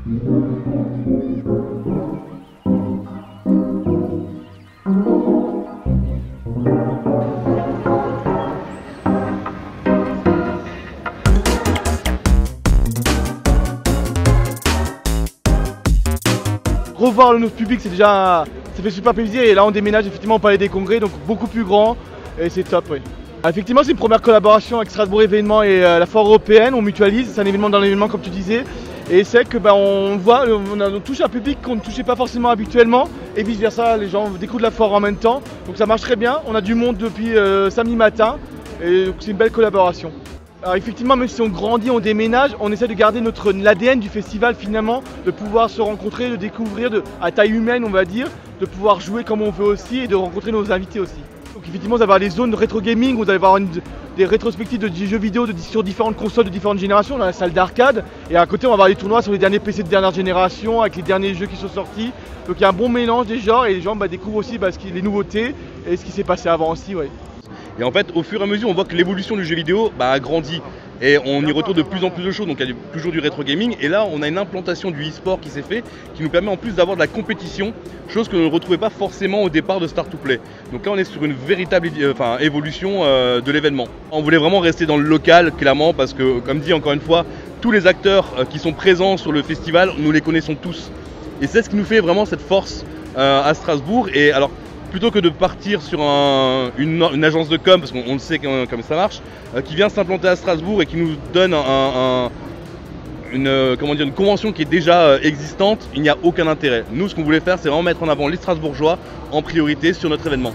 Revoir le nouveau public, c'est déjà, ça fait super plaisir, et là on déménage effectivement au Palais des Congrès, donc beaucoup plus grand, et c'est top, oui. Effectivement, c'est une première collaboration avec Strasbourg Événements et la foire européenne, on mutualise, c'est un événement dans l'événement comme tu disais, et c'est que on voit, on touche un public qu'on ne touchait pas forcément habituellement, et vice versa, les gens découvrent la foire en même temps, donc ça marche très bien, on a du monde depuis samedi matin, et c'est une belle collaboration. Alors effectivement, même si on grandit, on déménage, on essaie de garder l'ADN du festival finalement, de pouvoir se rencontrer, de découvrir à taille humaine on va dire, de pouvoir jouer comme on veut aussi et de rencontrer nos invités aussi. Donc effectivement, vous allez avoir des zones de rétro gaming, vous allez avoir des rétrospectives de jeux vidéo sur différentes consoles de différentes générations, dans la salle d'arcade, et à côté on va avoir des tournois sur les derniers PC de dernière génération avec les derniers jeux qui sont sortis. Donc il y a un bon mélange des genres et les gens découvrent aussi les nouveautés et ce qui s'est passé avant aussi. Ouais. Et en fait, au fur et à mesure, on voit que l'évolution du jeu vidéo a grandi. Et on y retrouve de plus en plus de choses, donc il y a toujours du rétro gaming. Et là, on a une implantation du e-sport qui s'est fait, qui nous permet en plus d'avoir de la compétition, chose que l'on ne retrouvait pas forcément au départ de Start to Play. Donc là, on est sur une véritable évolution de l'événement. On voulait vraiment rester dans le local, clairement, parce que, comme dit encore une fois, tous les acteurs qui sont présents sur le festival, nous les connaissons tous. Et c'est ce qui nous fait vraiment cette force à Strasbourg. Et alors, plutôt que de partir sur une agence de com, parce qu'on le sait comme ça marche, qui vient s'implanter à Strasbourg et qui nous donne une convention qui est déjà existante, il n'y a aucun intérêt. Nous, ce qu'on voulait faire, c'est vraiment mettre en avant les Strasbourgeois en priorité sur notre événement.